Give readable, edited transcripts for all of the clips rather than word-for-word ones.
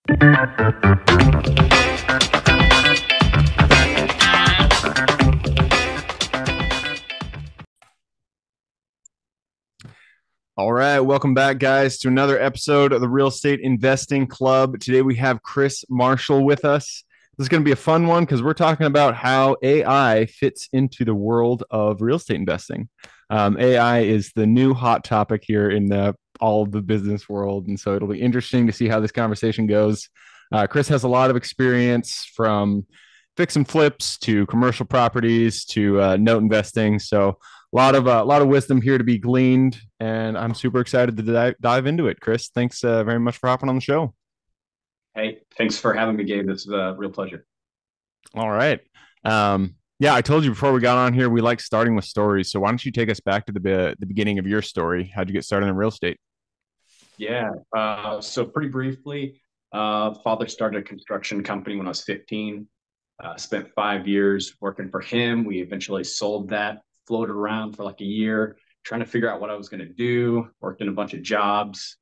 All right, welcome back, guys, to another episode of the Real Estate Investing Club. Today we have Chris Marshall with us. This is going to be a fun one because we're talking about how AI fits into the world of real estate investing. AI is the new hot topic here in all of the business world, and so it'll be interesting to see how this conversation goes. Chris has a lot of experience from fix and flips to commercial properties to note investing, so a lot of wisdom here to be gleaned, and I'm super excited to dive into it. Chris, thanks very much for hopping on the show. Hey, thanks for having me, Gabe. This is a real pleasure. All right. Yeah, I told you before we got on here, we like starting with stories. So why don't you take us back to the beginning of your story? How'd you get started in real estate? Yeah. So pretty briefly, father started a construction company when I was 15. Spent 5 years working for him. We eventually sold that, floated around for like a year, trying to figure out what I was going to do. Worked in a bunch of jobs.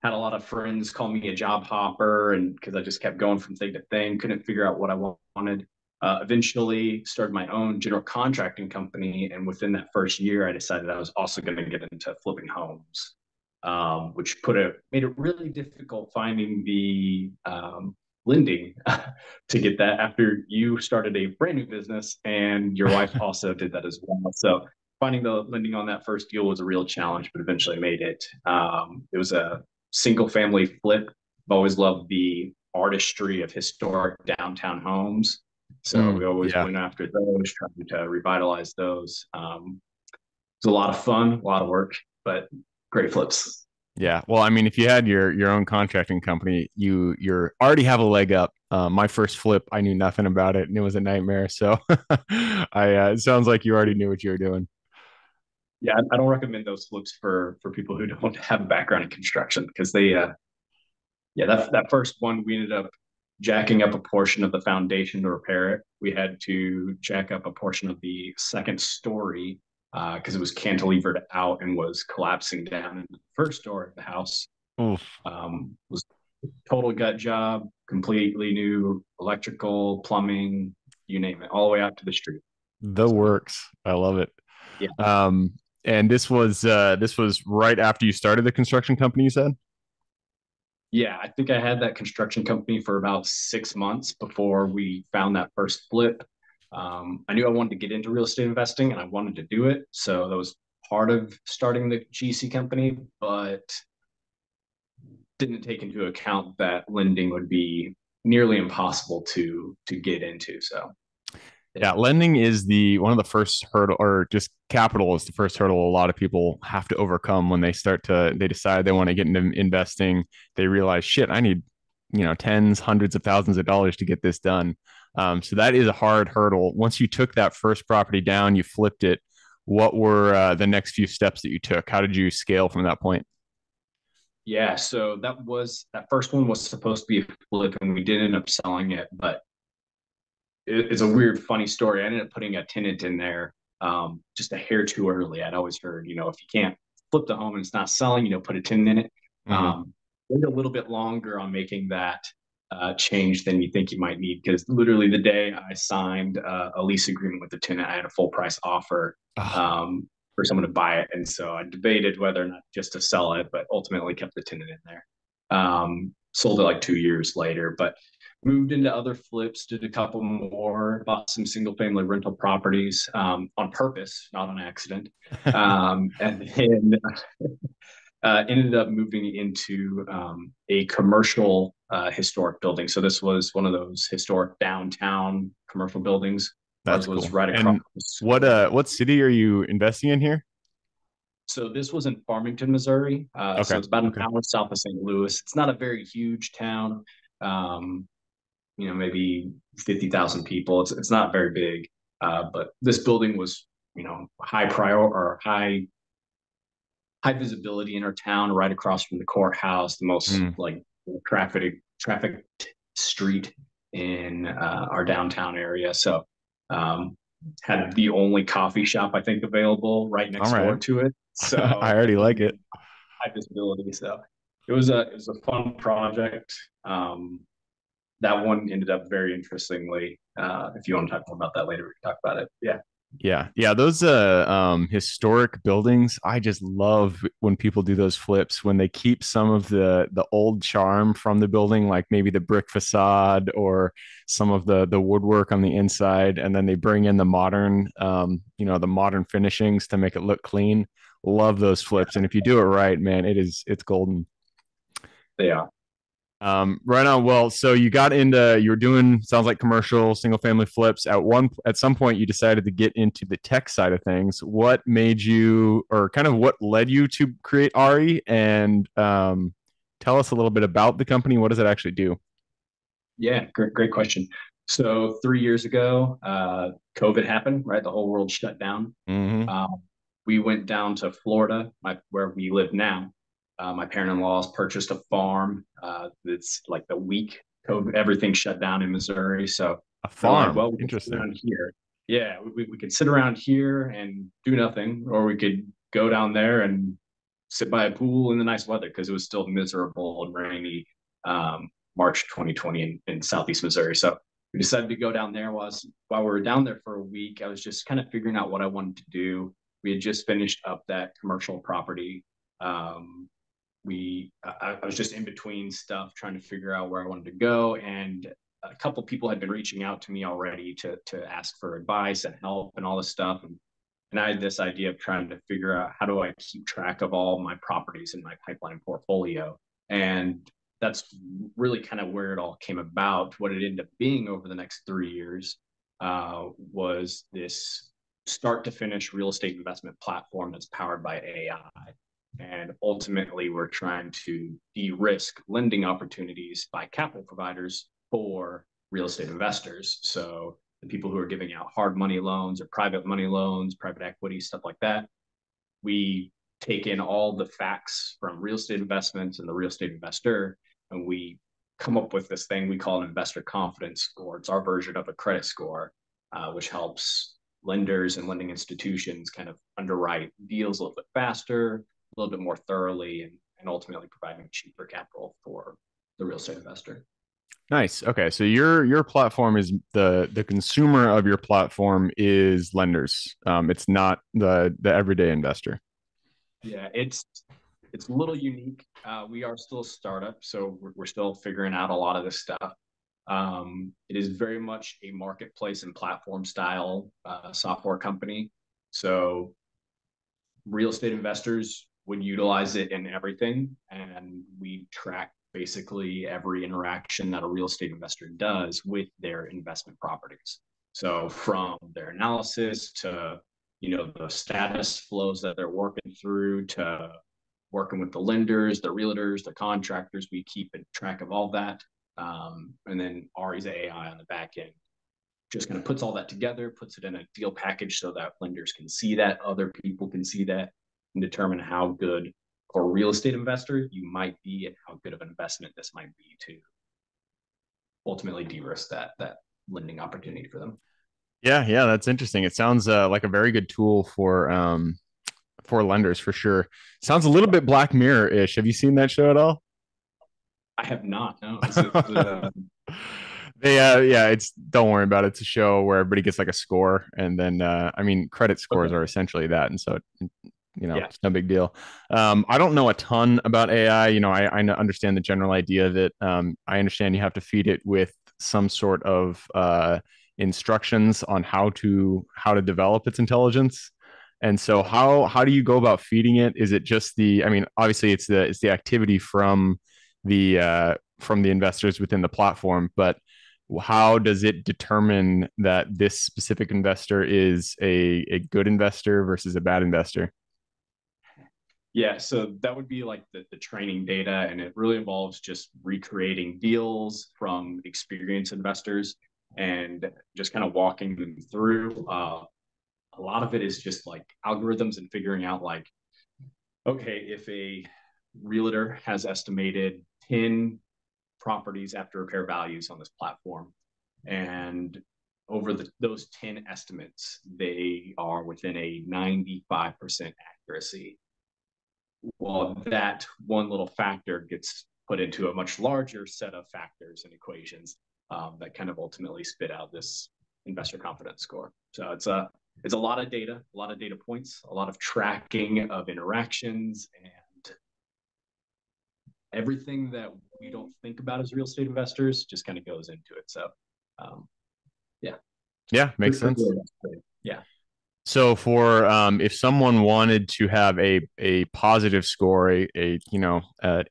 Had a lot of friends call me a job hopper, and because I just kept going from thing to thing, couldn't figure out what I wanted. Eventually started my own general contracting company, and within that first year, I decided I was also going to get into flipping homes, which made it really difficult finding the lending to get that after you started a brand new business and your wife also did that as well. So finding the lending on that first deal was a real challenge, but eventually made it. It was a single family flip. I've always loved the artistry of historic downtown homes. So we always Yeah. went after those, trying to revitalize those. It was a lot of fun, a lot of work, but great flips. Yeah. Well, I mean, if you had your own contracting company, you're already have a leg up. My first flip, I knew nothing about it, and it was a nightmare. So, it sounds like you already knew what you were doing. Yeah, I don't recommend those flips for people who don't have a background in construction because yeah, that first one we ended up jacking up a portion of the foundation to repair it. We had to jack up a portion of the second story because it was cantilevered out and was collapsing down into the first story of the house. Oof. Was total gut job, completely new electrical, plumbing, you name it, all the way out to the street. The So works. I love it. yeah, And this was right after you started the construction company, you said? yeah, I think I had that construction company for about 6 months before we found that first flip. I knew I wanted to get into real estate investing and I wanted to do it. So that was part of starting the GC company, but didn't take into account that lending would be nearly impossible to get into. So Yeah, lending is the one of the first hurdle, or just capital is the first hurdle a lot of people have to overcome when they decide they want to get into investing. They realize, shit, I need, tens, hundreds of thousands of dollars to get this done. So that is a hard hurdle. Once you took that first property down, you flipped it. What were the next few steps that you took? How did you scale from that point? yeah, so that first one was supposed to be a flip and we did end up selling it, but it's a weird, funny story. I ended up putting a tenant in there just a hair too early. I'd always heard, if you can't flip the home and it's not selling, put a tenant in it. Hmm. Wait a little bit longer on making that change than you think you might need because literally the day I signed a lease agreement with the tenant, I had a full price offer Oh, for someone to buy it. And so I debated whether or not just to sell it, but ultimately kept the tenant in there. Sold it like 2 years later, but moved into other flips, did a couple more, bought some single family rental properties on purpose, not on accident. And then ended up moving into a commercial historic building. So this was one of those historic downtown commercial buildings. that's Ours was cool. right across And the what school. what city are you investing in here? So this was in Farmington, Missouri. So Okay. it's about an Okay. hour south of St. Louis. It's not a very huge town. Maybe 50,000 people. It's not very big, but this building was, high prior or high visibility in our town, right across from the courthouse, the most Mm. like traffic street in our downtown area. So um, had the only coffee shop I think available right All next door right. to it. I So already like it. again, high visibility. So it was a fun project. that one ended up very interestingly. If you want to talk more about that later, we can talk about it. Yeah. Yeah. Yeah. Those historic buildings, I just love when people do those flips when they keep some of the old charm from the building, like maybe the brick facade or some of the woodwork on the inside, and then they bring in the modern the modern finishings to make it look clean. Love those flips. And if you do it right, man, it's golden. They are. Right on. Well, so you were doing, sounds like commercial single family flips. At some point, you decided to get into the tech side of things. What made you, or kind of what led you to create Ari? And tell us a little bit about the company. What does it actually do? Yeah, great question. So 3 years ago, COVID happened, right? The whole world shut down. Hmm. Um, we went down to Florida, where we live now. My parent-in-laws purchased a farm. It's like the week COVID, everything shut down in Missouri. So A we're like, farm. well, we could sit Interesting. around here. Yeah, we could sit around here and do nothing, or we could go down there and sit by a pool in the nice weather because it was still miserable and rainy, March 2020 in Southeast Missouri. So we decided to go down there. While we were down there for a week, I was just kind of figuring out what I wanted to do. We had just finished up that commercial property. Um, I was just in between stuff trying to figure out where I wanted to go, and a couple people had been reaching out to me already to ask for advice and help and all this stuff. And I had this idea of trying to figure out how do I keep track of all my properties in my pipeline portfolio. And that's really kind of where it all came about. What it ended up being over the next 3 years was this start to finish real estate investment platform that's powered by AI. And ultimately, we're trying to de risk lending opportunities by capital providers for real estate investors. So the people who are giving out hard money loans or private money loans, private equity, stuff like that. We take in all the facts from real estate investments and the real estate investor, and we come up with this thing we call an investor confidence score. It's our version of a credit score, which helps lenders and lending institutions kind of underwrite deals a little bit faster, a little bit more thoroughly, and ultimately providing cheaper capital for the real estate investor. Nice. Okay, so your platform is the consumer of your platform is lenders. It's not the everyday investor. Yeah, it's a little unique. We are still a startup, so we're still figuring out a lot of this stuff. It is very much a marketplace and platform style software company. So real estate investors would utilize it in everything, and we track basically every interaction that a real estate investor does with their investment properties. So from their analysis to the status flows that they're working through to working with the lenders, the realtors, the contractors, we keep track of all that. And then Ari's AI on the back end just kind of puts all that together, puts it in a deal package so that lenders can see that, other people can see that, and determine how good for a real estate investor you might be and how good of an investment this might be to ultimately de-risk that lending opportunity for them. Yeah, yeah, that's interesting. It sounds like a very good tool for lenders for sure. Sounds a little bit Black Mirror-ish. Have you seen that show at all? I have not. No, is it? They yeah, it's don't worry about it. It's a show where everybody gets like a score, and then I mean, credit scores Okay. are essentially that, and so Yeah. it's no big deal. I don't know a ton about AI. I understand the general idea of it. I understand you have to feed it with some sort of instructions on how to develop its intelligence. And so how do you go about feeding it? Is it just I mean, obviously it's the activity from the investors within the platform, but how does it determine that this specific investor is a good investor versus a bad investor? Yeah, so that would be like the training data, and it really involves just recreating deals from experienced investors and just kind of walking them through. A lot of it is just like algorithms and figuring out like, okay, if a realtor has estimated 10 properties after repair values on this platform, and over those 10 estimates, they are within a 95% accuracy. Well, that one little factor gets put into a much larger set of factors and equations. that kind of ultimately spit out this investor confidence score. So it's a lot of data, a lot of data points, a lot of tracking of interactions, and everything that we don't think about as real estate investors just kind of goes into it. So, yeah, Yeah, makes sense. Yeah. So for if someone wanted to have a positive score, a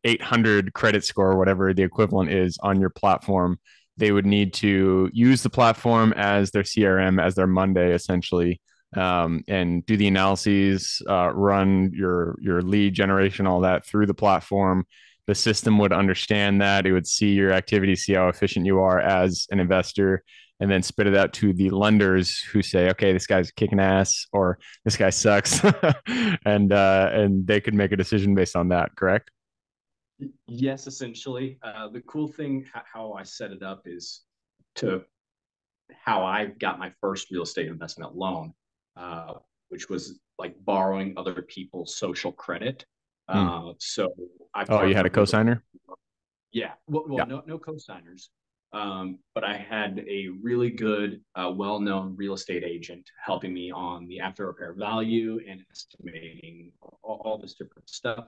800 credit score, whatever the equivalent is on your platform, they would need to use the platform as their CRM, as their Monday, essentially, and do the analyses, run your lead generation, all that through the platform. The system would understand that. It would see your activity, see how efficient you are as an investor, and then spit it out to the lenders who say, okay, this guy's kicking ass or this guy sucks. And they could make a decision based on that, correct? Yes, essentially. The cool thing, how I set it up is to how I got my first real estate investment loan, uh, which was like borrowing other people's social credit. Hmm. So I Oh, you had a partnered with, cosigner? yeah, well Yeah. no cosigners, but I had a really good, well-known real estate agent helping me on the after repair value and estimating all this different stuff.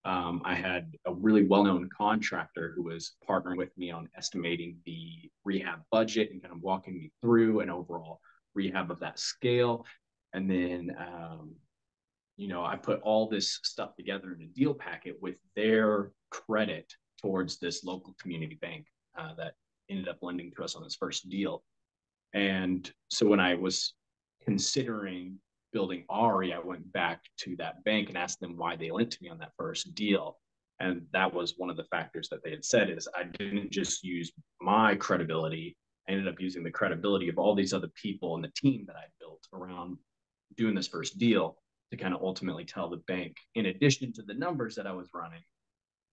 I had a really well-known contractor who was partnering with me on estimating the rehab budget and kind of walking me through an overall rehab of that scale. And then, I put all this stuff together in a deal packet with their credit towards this local community bank that ended up lending to us on this first deal. And so when I was considering building Ari, I went back to that bank and asked them why they lent to me on that first deal. And that was one of the factors that they had said is I didn't just use my credibility. I ended up using the credibility of all these other people and the team that I built around doing this first deal to kind of ultimately tell the bank, in addition to the numbers that I was running,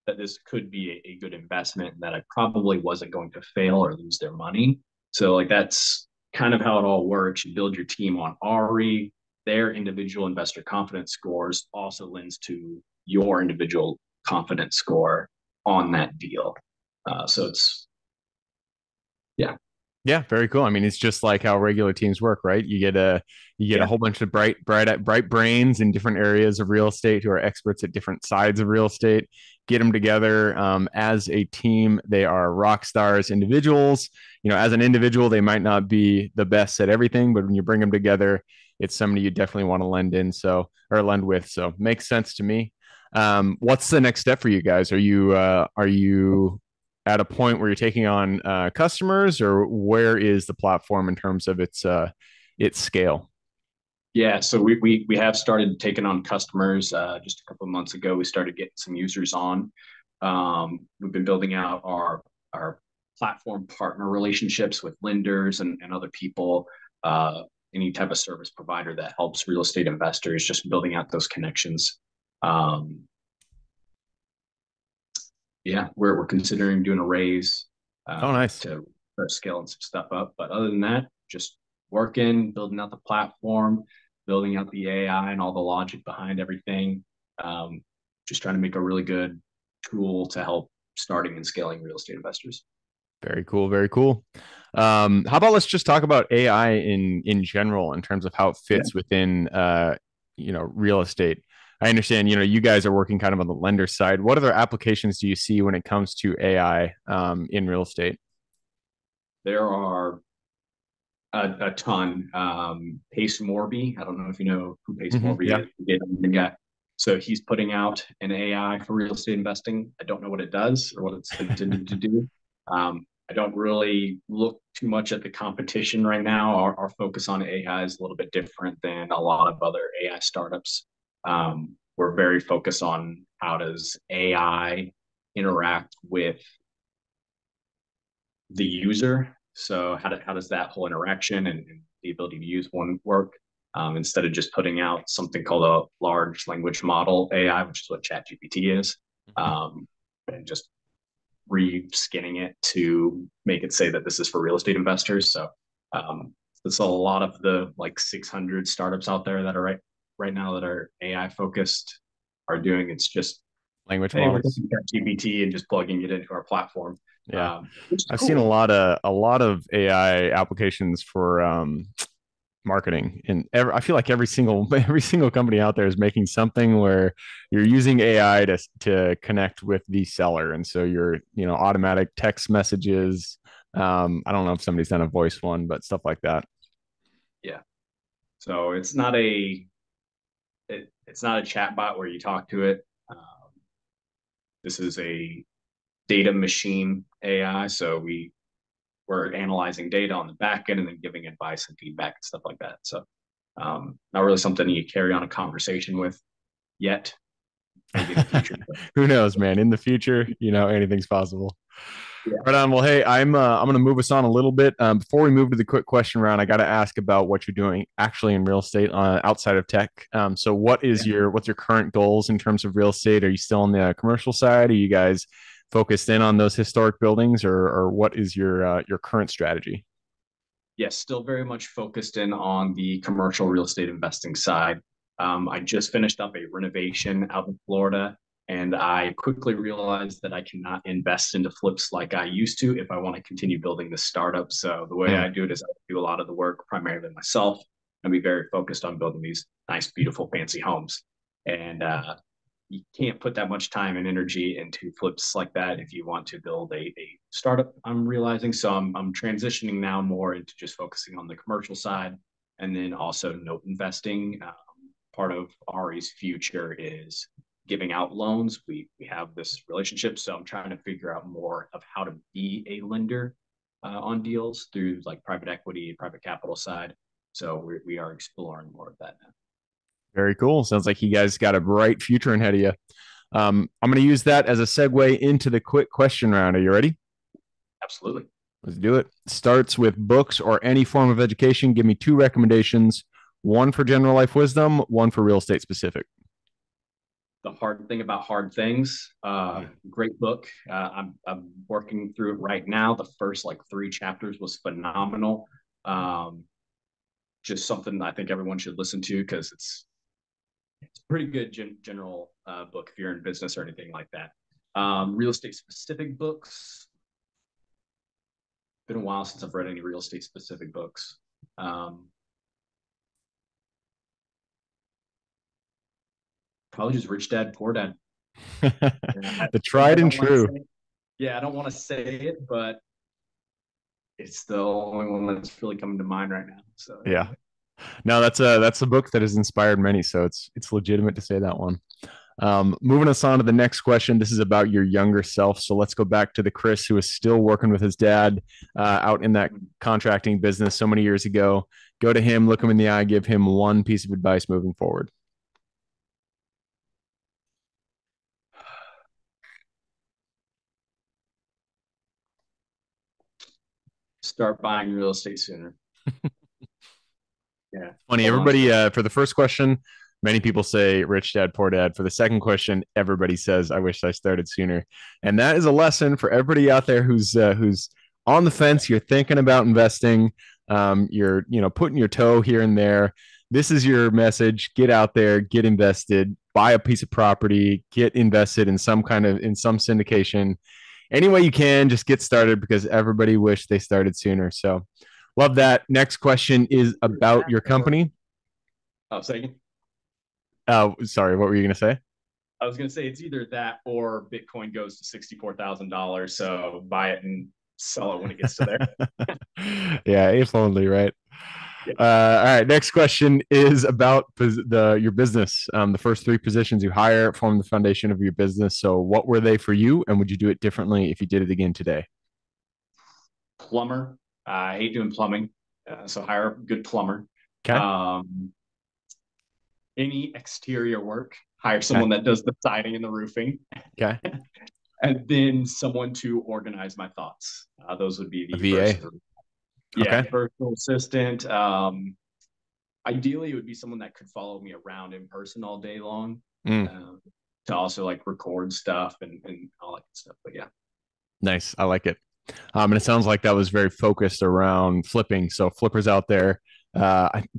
that this could be a good investment and that I probably wasn't going to fail or lose their money. So like that's kind of how it all works. You build your team on Ari, their individual investor confidence scores also lends to your individual confidence score on that deal. So it's yeah. Yeah, very cool. I mean, it's just like how regular teams work, right? You get a Yeah. whole bunch of bright brains in different areas of real estate who are experts at different sides of real estate. Get them together as a team. They are rock stars, individuals. As an individual, they might not be the best at everything, but when you bring them together, it's somebody you definitely want to lend with. So makes sense to me. What's the next step for you guys? Are you at a point where you're taking on customers, or where is the platform in terms of its scale? Yeah, so we have started taking on customers. Just a couple of months ago, we started getting some users on. We've been building out our platform partner relationships with lenders and other people, uh, any type of service provider that helps real estate investors, just building out those connections. Um, yeah, we're considering doing a raise Oh, nice. to start scaling some stuff up. But other than that, just working, building out the platform, building out the AI and all the logic behind everything. Um, just trying to make a really good tool to help starting and scaling real estate investors. Very cool. Very cool. How about let's just talk about AI in general in terms of how it Yeah. fits within real estate. I understand, you guys are working kind of on the lender side. What other applications do you see when it comes to AI in real estate? There are a ton. Pace Morby, I don't know if you know who Pace Morby Yeah. is, the guy. So he's putting out an AI for real estate investing. I don't know what it does or what it's intended to do. I don't really look too much at the competition right now. Our focus on AI is a little bit different than a lot of other AI startups. We're very focused on how does AI interact with the user. So how does that whole interaction and the ability to use one work, instead of just putting out something called a large language model AI, which is what ChatGPT is, and just re-skinning it to make it say that this is for real estate investors. So there's a lot of the like 600 startups out there that are right now that are AI focused are doing. It's just Language hey, we're models. taking ChatGPT and just plugging it into our platform. Yeah. Which is I've seen cool. a lot of AI applications for marketing, and I feel like every single every single company out there is making something where you're using AI to connect with the seller, and so you're automatic text messages. I don't know if somebody's done a voice one, but stuff like that. Yeah. So it's not a chat bot where you talk to it. This is a data machine AI. So we're analyzing data on the back end and then giving advice and feedback and stuff like that. So not really something you carry on a conversation with yet. Maybe in the future. But Who knows, man? In the future, anything's possible. yeah. Right on. Well, hey, I'm going to move us on a little bit. Before we move to the quick question round, I got to ask about what you're doing actually in real estate outside of tech. So, Yeah. what's your current goals in terms of real estate? Are you still on the commercial side? Are you guys focused in on those historic buildings, or what is your current strategy? Yes, still very much focused in on the commercial real estate investing side. I just finished up a renovation out in Florida, and I quickly realized that I cannot invest into flips like I used to if I want to continue building this startup. So the way Mm, I do it is I do a lot of the work primarily myself and be very focused on building these nice, beautiful, fancy homes. And you can't put that much time and energy into flips like that if you want to build a startup. I'm realizing, so I'm transitioning now more into just focusing on the commercial side, and then also note investing. Part of Ari's future is giving out loans. We have this relationship, so I'm trying to figure out more of how to be a lender on deals through like private equity, private capital side. So we are exploring more of that now. very cool. Sounds like you guys got a bright future ahead of you. I'm going to use that as a segue into the quick question round. Are you ready? Absolutely. Let's do it. Starts with books or any form of education. Give me two recommendations, one for general life wisdom, one for real estate specific. The Hard Thing About Hard Things. Great book. I'm working through it right now. The first like three chapters was phenomenal. Um, just something I think everyone should listen to because it's a pretty good general book if you're in business or anything like that. Real estate specific books. Been a while since I've read any real estate specific books. Um, Probably just Rich Dad Poor Dad. The I tried and don't want to true. say, yeah, I don't want to say it, but it's the only one that's really coming to mind right now. So yeah. Yeah. No, that's a book that has inspired many, so it's legitimate to say that one. Moving us on to the next question. This is about your younger self. So let's go back to the Chris who is still working with his dad out in that contracting business so many years ago. Go to him, look him in the eye, give him one piece of advice moving forward. Start buying real estate sooner. Yeah. Funny, Hold on to everybody, it. for the first question, many people say rich dad, poor dad. For the second question, everybody says, I wish I started sooner. And that is a lesson for everybody out there who's on the fence. You're thinking about investing. You're, putting your toe here and there. This is your message. Get out there, get invested, buy a piece of property, get invested in some syndication. Any way you can, just get started because everybody wish they started sooner. So love that. Next question is about your company. Oh, second. Sorry, what were you going to say? I was going to say it's either that or Bitcoin goes to $64,000. So buy it and sell it when it gets to there. Yeah, if only, right? Yeah. All right. Next question is about your business. The first three positions you hire form the foundation of your business. So, what were they for you, and would you do it differently if you did it again today? Plumber. I hate doing plumbing. So hire a good plumber. Okay. Um, any exterior work, hire Okay. someone that does the siding and the roofing, Okay. and then someone to organize my thoughts. Those would be A the first VA. three. Yeah, Okay. personal assistant. Ideally, it would be someone that could follow me around in person all day long Mm, to also like record stuff and all that stuff. But yeah, nice. I like it. And it sounds like that was very focused around flipping. So flippers out there,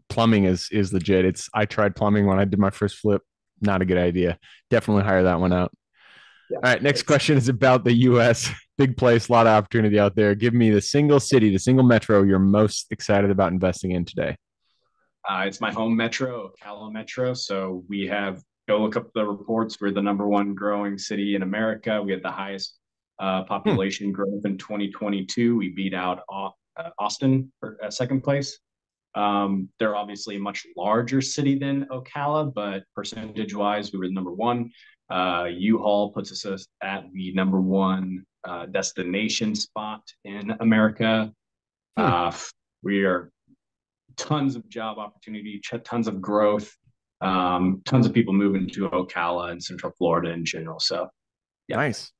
plumbing is legit. I tried plumbing when I did my first flip. Not a good idea. Definitely hire that one out. Yeah. All right. Next question is about the U.S. Big place, a lot of opportunity out there. Give me the single city, the single metro you're most excited about investing in today. It's my home metro, Ocala Metro. So we have, go look up the reports. We're the number one growing city in America. We had the highest Hmm. population growth in 2022. We beat out Austin for second place. They're obviously a much larger city than Ocala, but percentage wise, we were the number one. U-Haul puts us at the number one destination spot in America. Hmm. Uh, we are tons of job opportunity, tons of growth, tons of people moving to Ocala and Central Florida in general. So, yeah. Nice.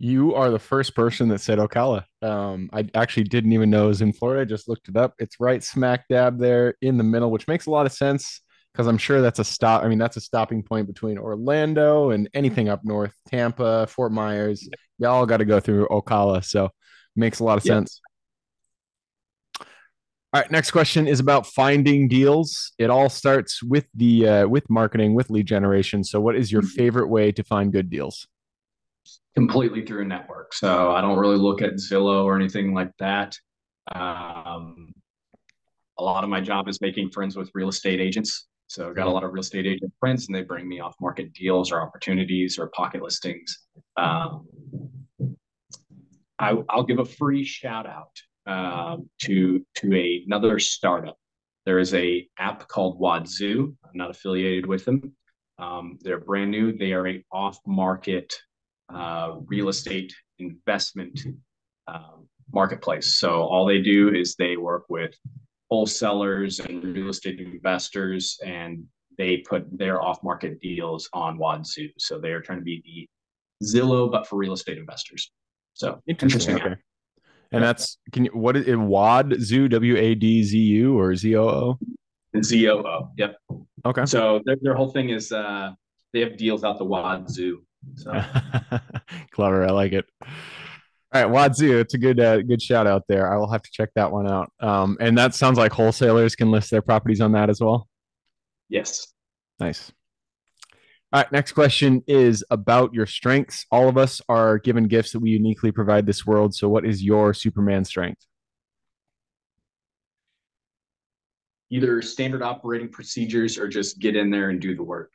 You are the first person that said Ocala. I actually didn't even know it was in Florida. I just looked it up. It's right smack dab there in the middle, which makes a lot of sense because I'm sure that's a stop. I mean, that's a stopping point between Orlando and anything up north, Tampa, Fort Myers. Y'all got to go through Ocala. So makes a lot of Yep. sense. All right, next question is about finding deals. It all starts with the with marketing, with lead generation. So, what is your favorite way to find good deals? Completely through a network. So I don't really look at Zillow or anything like that. Um, a lot of my job is making friends with real estate agents. So I've got a Cool. lot of real estate agent friends, and they bring me off market deals or opportunities or pocket listings. Um, I'll give a free shout out to another startup. There is a app called Wadzoo. I'm not affiliated with them. They're brand new. They are a off market real estate investment marketplace. So all they do is they work with wholesalers and real estate investors, and they put their off market deals on Wadzoo. So they are trying to be the Zillow, but for real estate investors. So Interesting. interesting app. Okay. And Yep. that's can you what is it WAD Zoo WADZU or ZOO? ZOO. Yep. Okay. So their whole thing is they have deals out the Wadzoo. So Clever. I like it. All right, Wadzoo. It's a good shout out there. I will have to check that one out. And that sounds like wholesalers can list their properties on that as well. yes. Nice. All right, next question is about your strengths. All of us are given gifts that we uniquely provide this world. So, what is your Superman strength? Either standard operating procedures or just get in there and do the work.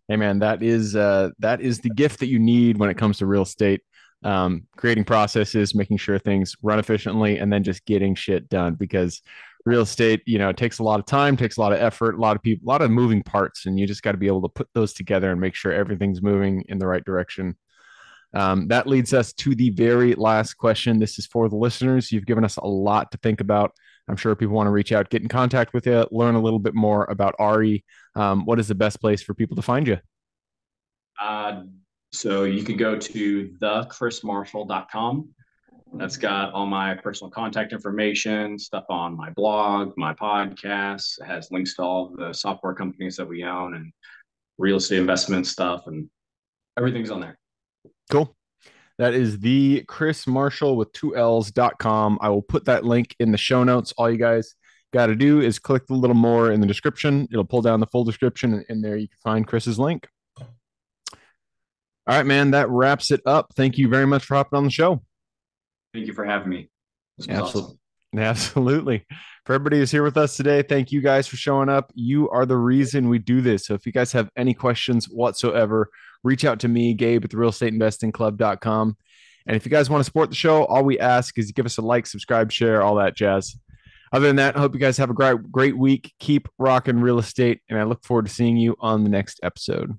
Hey man, that is the gift that you need when it comes to real estate. Creating processes, making sure things run efficiently, and then just getting shit done. Because real estate, it takes a lot of time, takes a lot of effort, a lot of people, a lot of moving parts, and you just got to be able to put those together and make sure everything's moving in the right direction. That leads us to the very last question. This is for the listeners. You've given us a lot to think about. I'm sure people want to reach out, get in contact with you, learn a little bit more about Ari. What is the best place for people to find you? Uh, so you can go to thechrismarshall.com. That's got all my personal contact information, stuff on my blog, my podcast. It has links to all the software companies that we own and real estate investment stuff, and everything's on there. Cool. That is the Chris Marshall with 2Ls.com. I will put that link in the show notes. All you guys got to do is click a little more in the description. It'll pull down the full description, and there you can find Chris's link. All right, man, that wraps it up. Thank you very much for hopping on the show. Thank you for having me. This was Absolutely. awesome. Absolutely. For everybody who's here with us today, thank you guys for showing up. You are the reason we do this. So if you guys have any questions whatsoever, reach out to me, Gabe at therealestateinvestingclub.com. And if you guys want to support the show, all we ask is you give us a like, subscribe, share, all that jazz. Other than that, I hope you guys have a great week. Keep rocking real estate, and I look forward to seeing you on the next episode.